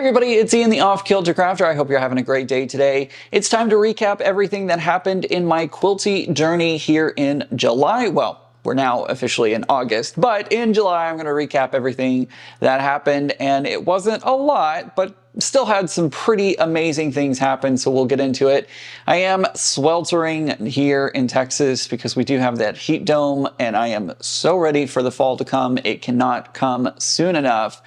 everybody, it's Ian the Off Kilter Crafter. I hope you're having a great day today. It's time to recap everything that happened in my quilty journey here in July. Well, we're now officially in August, but in July I'm going to recap everything that happened, and it wasn't a lot, but still had some pretty amazing things happen, so we'll get into it. I am sweltering here in Texas because we do have that heat dome, and I am so ready for the fall to come. It cannot come soon enough.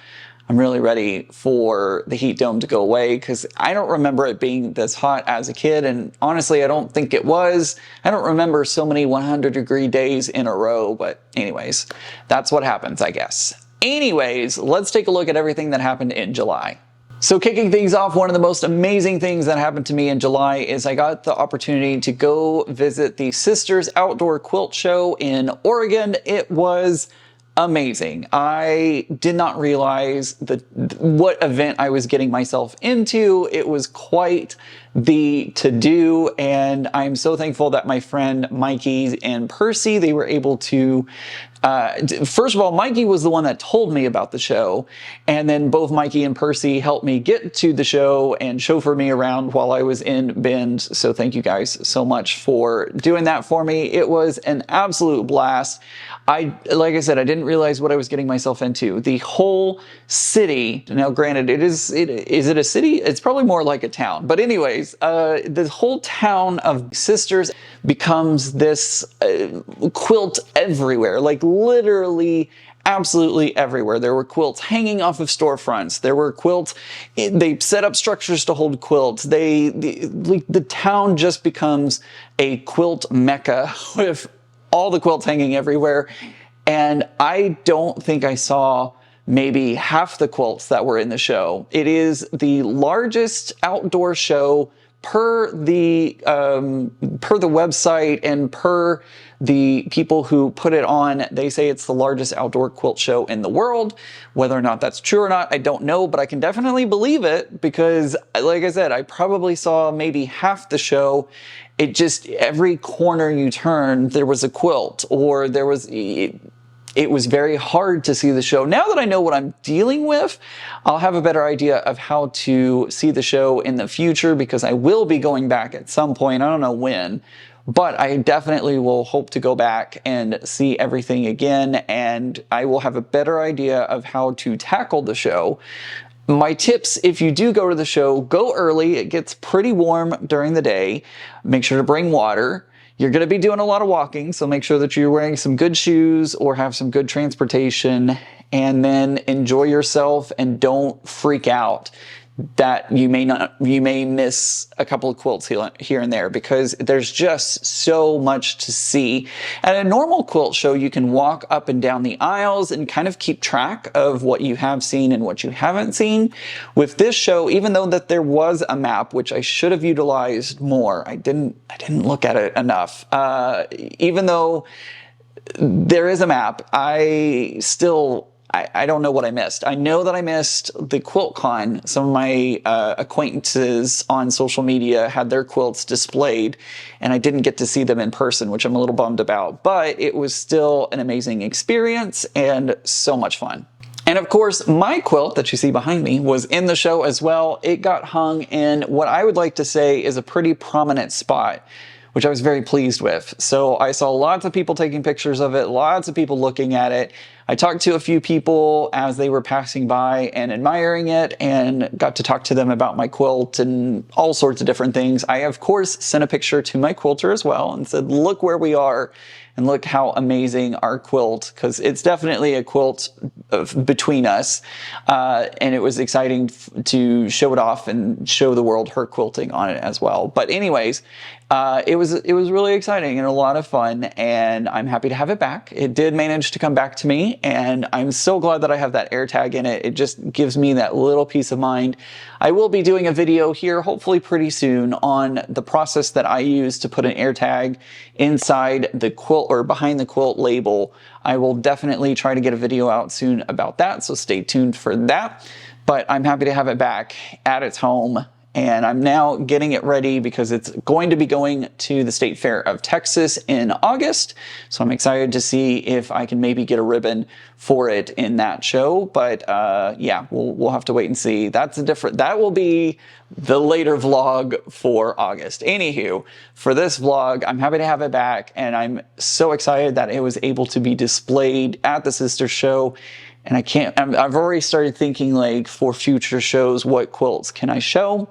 I'm really ready for the heat dome to go away because I don't remember it being this hot as a kid, and honestly, I don't think it was. I don't remember so many 100-degree days in a row, but anyways, that's what happens, I guess. Anyways, let's take a look at everything that happened in July. So kicking things off, one of the most amazing things that happened to me in July is I got the opportunity to go visit the Sisters Outdoor Quilt Show in Oregon. It was amazing. I did not realize what event I was getting myself into. It was quite the to-do, and I'm so thankful that my friend Mikey and Percy, they were able to first of all, Mikey was the one that told me about the show, and then both Mikey and Percy helped me get to the show and chauffeur me around while I was in Bend. So thank you guys so much for doing that for me. It was an absolute blast. Like I said, I didn't realize what I was getting myself into. The whole city, now granted, is it a city? It's probably more like a town. But anyways, the whole town of Sisters becomes this quilt everywhere, like literally absolutely everywhere. There were quilts hanging off of storefronts. There were quilts, they set up structures to hold quilts. The town just becomes a quilt mecca with all the quilts hanging everywhere. And I don't think I saw maybe half the quilts that were in the show. It is the largest outdoor show per the website and per the people who put it on. They say it's the largest outdoor quilt show in the world. Whether or not that's true or not, I don't know, but I can definitely believe it because, like I said, I probably saw maybe half the show. It just, every corner you turn, there was a quilt, or there was, it was very hard to see the show. Now that I know what I'm dealing with, I'll have a better idea of how to see the show in the future, because I will be going back at some point. I don't know when, but I definitely will hope to go back and see everything again, and I will have a better idea of how to tackle the show. My tips, if you do go to the show, go early. It gets pretty warm during the day. Make sure to bring water. You're going to be doing a lot of walking, so make sure that you're wearing some good shoes or have some good transportation, and then enjoy yourself and don't freak out that you may miss a couple of quilts here and there, because there's just so much to see. At a normal quilt show, you can walk up and down the aisles and kind of keep track of what you have seen and what you haven't seen. With this show, even though that there was a map, which I should have utilized more, I didn't look at it enough. Even though there is a map, I don't know what I missed. I know that I missed the Quilt Con. Some of my acquaintances on social media had their quilts displayed, and I didn't get to see them in person, which I'm a little bummed about, but it was still an amazing experience and so much fun. And of course, my quilt that you see behind me was in the show as well. It got hung in what I would like to say is a pretty prominent spot, which I was very pleased with. So I saw lots of people taking pictures of it, lots of people looking at it. I talked to a few people as they were passing by and admiring it, and got to talk to them about my quilt and all sorts of different things. I, of course, sent a picture to my quilter as well and said, look where we are and look how amazing our quilt, because it's definitely a quilt between us. And it was exciting to show it off and show the world her quilting on it as well. But anyways, it was really exciting and a lot of fun, and I'm happy to have it back. It did manage to come back to me, and I'm so glad that I have that air tag in it. It just gives me that little peace of mind. I will be doing a video here, hopefully pretty soon, on the process that I use to put an air tag inside the quilt or behind the quilt label. I will definitely try to get a video out soon about that, so stay tuned for that. But I'm happy to have it back at its home and I'm now getting it ready because it's going to be going to the State Fair of Texas in August. So I'm excited to see if I can maybe get a ribbon for it in that show. But yeah, we'll have to wait and see. That will be the later vlog for August. Anywho, for this vlog, I'm happy to have it back, and I'm so excited that it was able to be displayed at the sister show. And I've already started thinking, like, for future shows, what quilts can I show?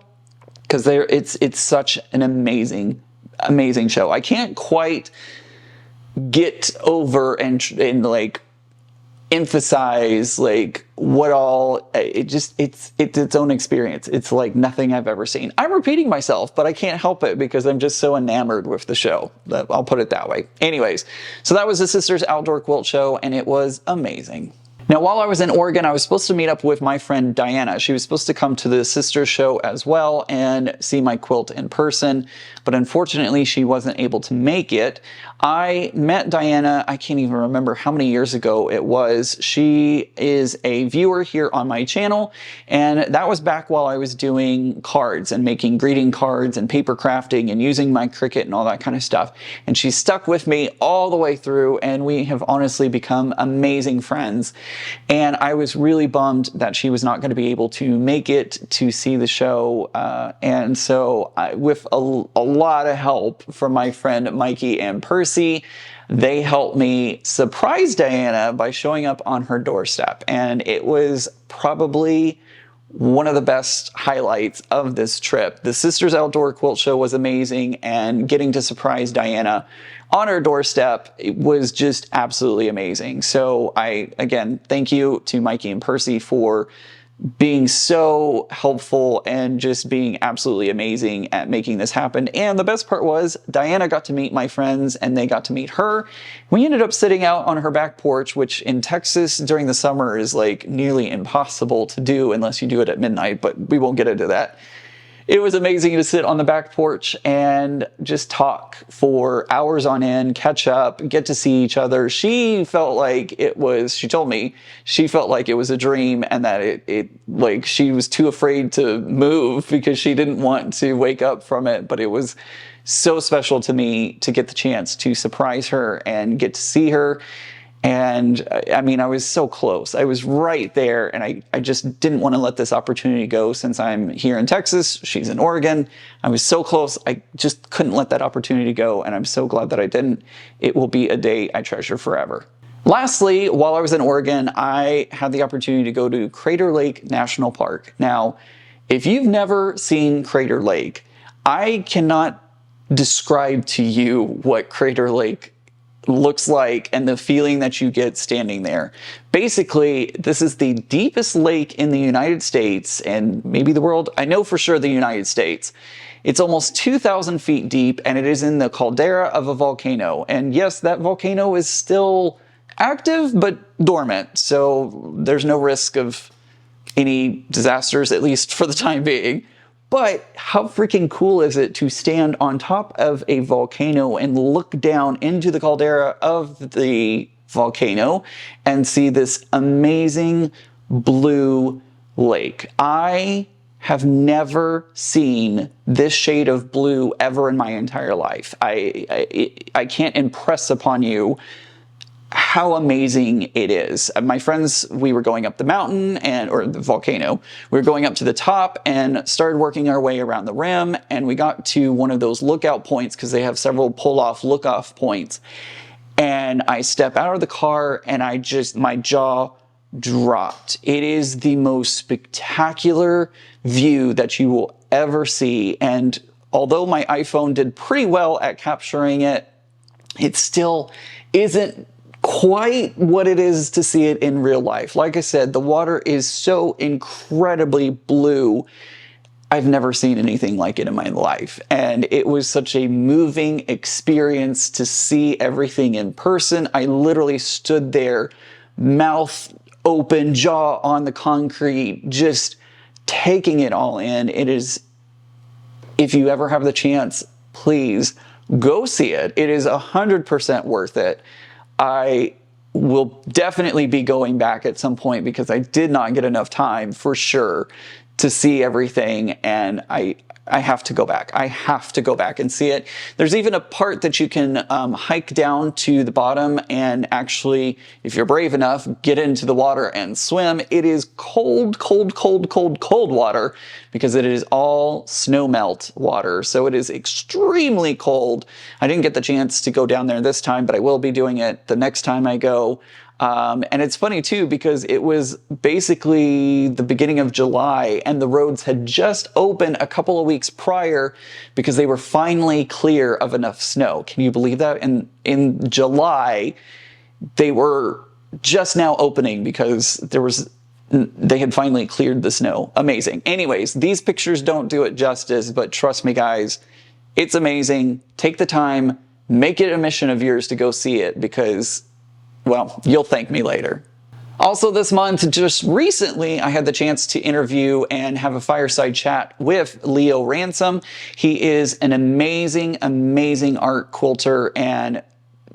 Because it's such an amazing show. I can't quite get over and like emphasize like what all it's its own experience. It's like nothing I've ever seen. I'm repeating myself, but I can't help it because I'm just so enamored with the show. I'll put it that way. Anyways, so that was the Sisters Outdoor Quilt Show, and it was amazing. Now, while I was in Oregon, I was supposed to meet up with my friend Diana. She was supposed to come to the Sisters show as well and see my quilt in person, but unfortunately she wasn't able to make it. I met Diana, I can't even remember how many years ago it was. She is a viewer here on my channel, and that was back while I was doing cards and making greeting cards and paper crafting and using my Cricut and all that kind of stuff. And she stuck with me all the way through, and we have honestly become amazing friends. And I was really bummed that she was not going to be able to make it to see the show. And so with a lot of help from my friend Mikey and Percy, they helped me surprise Diana by showing up on her doorstep. And it was probably one of the best highlights of this trip. The Sisters Outdoor Quilt Show was amazing, and getting to surprise Diana on her doorstep, it was just absolutely amazing. So again, thank you to Mikey and Percy for being so helpful and just being absolutely amazing at making this happen. And the best part was Diana got to meet my friends and they got to meet her. We ended up sitting out on her back porch, which in Texas during the summer is like nearly impossible to do unless you do it at midnight, but we won't get into that. It was amazing to sit on the back porch and just talk for hours on end, catch up, get to see each other. She felt like she told me she felt like it was a dream, and that like she was too afraid to move because she didn't want to wake up from it. But it was so special to me to get the chance to surprise her and get to see her. And I mean, I was so close. I was right there, and I just didn't want to let this opportunity go since I'm here in Texas. She's in Oregon. I was so close. I just couldn't let that opportunity go, and I'm so glad that I didn't. It will be a day I treasure forever. Lastly, while I was in Oregon, I had the opportunity to go to Crater Lake National Park. Now, if you've never seen Crater Lake, I cannot describe to you what Crater Lake looks like and the feeling that you get standing there. Basically, this is the deepest lake in the United States and maybe the world. I know for sure the United States. It's almost 2,000 feet deep, and it is in the caldera of a volcano. And yes, that volcano is still active but dormant, so there's no risk of any disasters, at least for the time being. But how freaking cool is it to stand on top of a volcano and look down into the caldera of the volcano and see this amazing blue lake? I have never seen this shade of blue ever in my entire life. I can't impress upon you how amazing it is. My friends, we were going up the mountain or the volcano. We were going up to the top and started working our way around the rim, and we got to one of those lookout points because they have several pull-off look-off points. And I step out of the car and my jaw dropped. It is the most spectacular view that you will ever see. And although my iPhone did pretty well at capturing it, it still isn't quite what it is to see it in real life. Like I said, the water is so incredibly blue. I've never seen anything like it in my life. And it was such a moving experience to see everything in person. I literally stood there, mouth open, jaw on the concrete, just taking it all in. It is, if you ever have the chance, please go see it. It is 100% worth it. I will definitely be going back at some point because I did not get enough time for sure to see everything, and I have to go back. I have to go back and see it. There's even a part that you can hike down to the bottom and actually, if you're brave enough, get into the water and swim. It is cold, cold, cold, cold, cold water because it is all snow melt water. So it is extremely cold. I didn't get the chance to go down there this time, but I will be doing it the next time I go. And it's funny too, because it was basically the beginning of July and the roads had just opened a couple of weeks prior because they were finally clear of enough snow. Can you believe that? And in July, they were just now opening because they had finally cleared the snow. Amazing. Anyways, these pictures don't do it justice, but trust me guys, it's amazing. Take the time, make it a mission of yours to go see it because, well, you'll thank me later. Also this month, just recently, I had the chance to interview and have a fireside chat with Leo Ransom. He is an amazing, amazing art quilter, and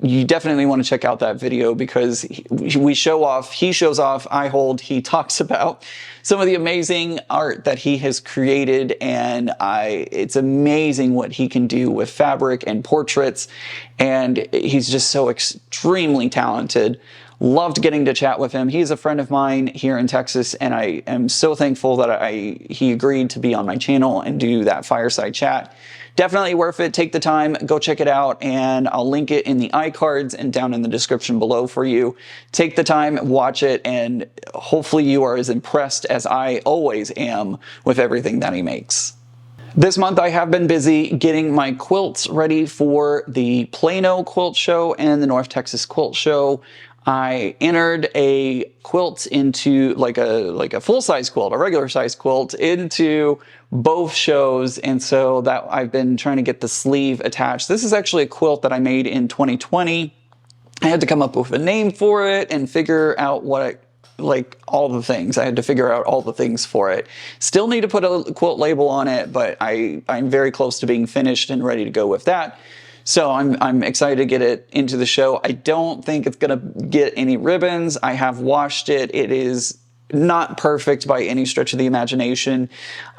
you definitely want to check out that video because he shows off, I hold, he talks about some of the amazing art that he has created, and it's amazing what he can do with fabric and portraits, and he's just so extremely talented. Loved getting to chat with him. He's a friend of mine here in Texas, and I am so thankful that he agreed to be on my channel and do that fireside chat. Definitely worth it. Take the time, go check it out, and I'll link it in the iCards and down in the description below for you. Take the time, watch it, and hopefully you are as impressed as I always am with everything that he makes. This month I have been busy getting my quilts ready for the Plano Quilt Show and the North Texas Quilt Show. I entered a quilt into like a full-size quilt, a regular-size quilt, into both shows, and so that I've been trying to get the sleeve attached. This is actually a quilt that I made in 2020. I had to come up with a name for it and figure out all the things. I had to figure out all the things for it. Still need to put a quilt label on it, but I'm very close to being finished and ready to go with that. So I'm excited to get it into the show. I don't think it's gonna get any ribbons. I have washed it. It is not perfect by any stretch of the imagination.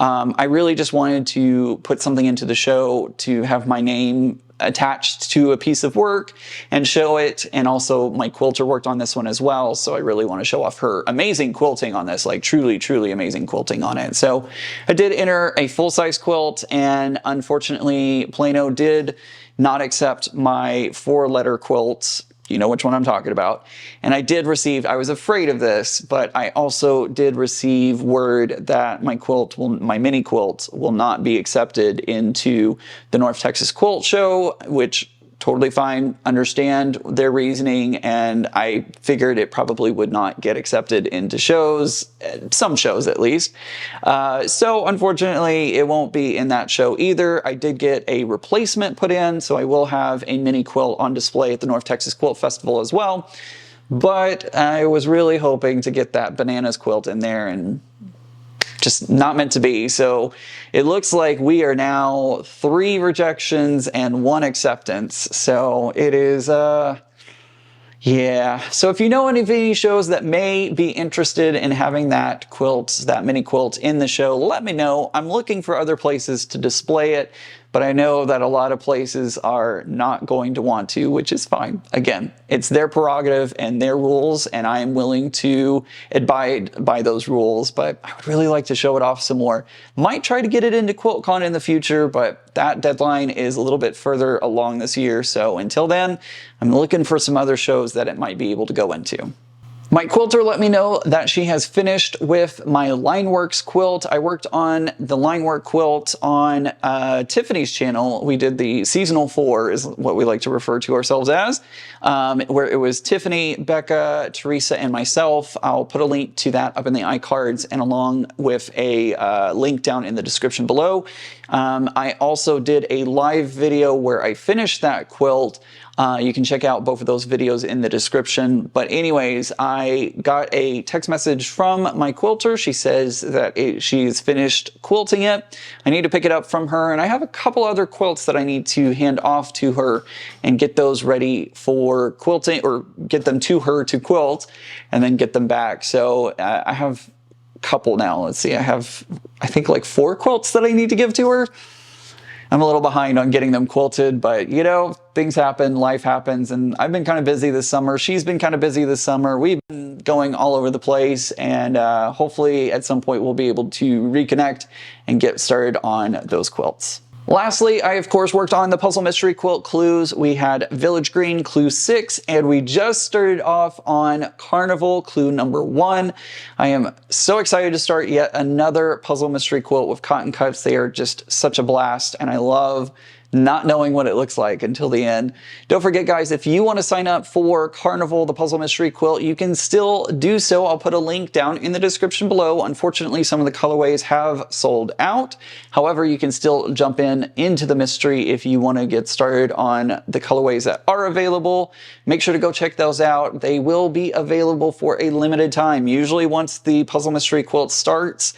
I really just wanted to put something into the show to have my name attached to a piece of work and show it. And also my quilter worked on this one as well. So I really want to show off her amazing quilting on this, like truly, truly amazing quilting on it. So I did enter a full-size quilt, and unfortunately Plano did not accept my 4-letter quilt. You know which one I'm talking about. And I did receive, I was afraid of this, but I also did receive word that my mini quilt will not be accepted into the North Texas Quilt Show, which totally fine, understand their reasoning, and I figured it probably would not get accepted into shows, some shows at least. So unfortunately, it won't be in that show either. I did get a replacement put in, so I will have a mini quilt on display at the North Texas Quilt Festival as well. But I was really hoping to get that bananas quilt in there, and just not meant to be. So it looks like we are now 3 rejections and 1 acceptance. So it is, yeah. So if you know any of any shows that may be interested in having that quilt, that mini quilt in the show, let me know. I'm looking for other places to display it, but I know that a lot of places are not going to want to, which is fine. Again, it's their prerogative and their rules, and I am willing to abide by those rules, but I would really like to show it off some more. Might try to get it into Quilt Con in the future, but that deadline is a little bit further along this year. So until then, I'm looking for some other shows that it might be able to go into. My quilter let me know that she has finished with my Lineworks quilt. I worked on the Linework quilt on Tiffany's channel. We did the seasonal 4 is what we like to refer to ourselves as, where it was Tiffany, Becca, Teresa, and myself. I'll put a link to that up in the iCards and along with a link down in the description below. I also did a live video where I finished that quilt. You can check out both of those videos in the description. But anyways, I got a text message from my quilter. She says that she's finished quilting it. I need to pick it up from her, and I have a couple other quilts that I need to hand off to her and get those ready for quilting, or get them to her to quilt and then get them back. So I have couple now. Let's see, I have I think like 4 quilts that I need to give to her. I'm a little behind on getting them quilted, but you know, things happen, life happens, and I've been kind of busy this summer. She's been kind of busy this summer. We've been going all over the place, and hopefully at some point we'll be able to reconnect and get started on those quilts. Lastly, I of course worked on the Puzzle Mystery Quilt clues. We had Village Green clue 6, and we just started off on Carnival clue number 1. I am so excited to start yet another Puzzle Mystery Quilt with cotton cuts. They are just such a blast, and I love not knowing what it looks like until the end. Don't forget, guys, if you want to sign up for Carnival, the Puzzle Mystery Quilt, you can still do so. I'll put a link down in the description below. Unfortunately, some of the colorways have sold out. However, you can still jump into the mystery if you want to get started on the colorways that are available. Make sure to go check those out. They will be available for a limited time. Usually once the Puzzle Mystery Quilt starts,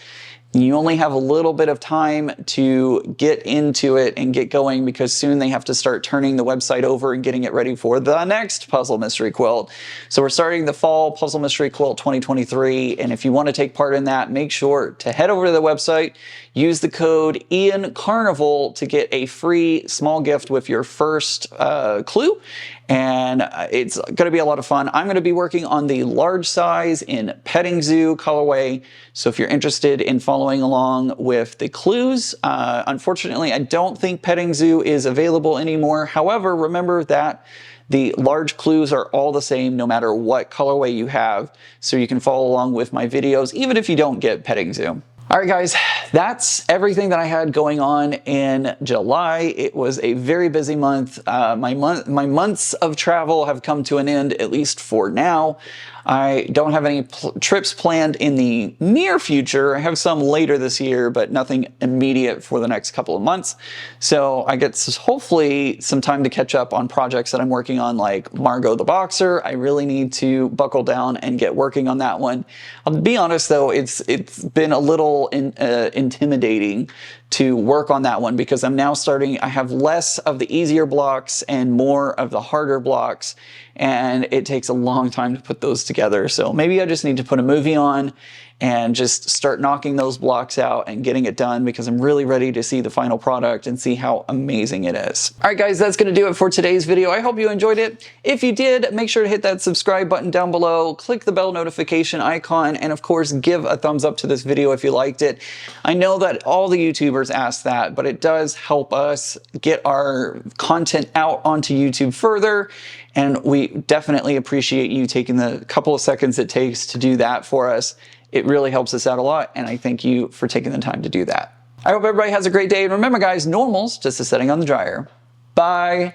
you only have a little bit of time to get into it and get going, because soon they have to start turning the website over and getting it ready for the next Puzzle Mystery Quilt. So we're starting the Fall Puzzle Mystery Quilt 2023, and if you want to take part in that, make sure to head over to the website, use the code IANCARNIVAL to get a free small gift with your first clue. And it's going to be a lot of fun. I'm going to be working on the large size in Petting Zoo colorway. So if you're interested in following along with the clues, unfortunately, I don't think Petting Zoo is available anymore. However, remember that the large clues are all the same no matter what colorway you have. So you can follow along with my videos, even if you don't get Petting Zoo. All right, guys, that's everything that I had going on in July. It was a very busy month. My months of travel have come to an end, at least for now. I don't have any trips planned in the near future. I have some later this year, but nothing immediate for the next couple of months. So I get hopefully some time to catch up on projects that I'm working on, like Margot the Boxer. I really need to buckle down and get working on that one. I'll be honest though, it's been a little intimidating to work on that one, because I'm now starting, I have less of the easier blocks and more of the harder blocks, and it takes a long time to put those together. So maybe I just need to put a movie on and just start knocking those blocks out and getting it done, because I'm really ready to see the final product and see how amazing it is. All right, guys, that's going to do it for today's video. I hope you enjoyed it. If you did, make sure to hit that subscribe button down below, click the bell notification icon, and of course, give a thumbs up to this video if you liked it. I know that all the YouTubers ask that, but it does help us get our content out onto YouTube further, and we definitely appreciate you taking the couple of seconds it takes to do that for us. It really helps us out a lot, and I thank you for taking the time to do that. I hope everybody has a great day, and remember, guys, normal's just a setting on the dryer. Bye.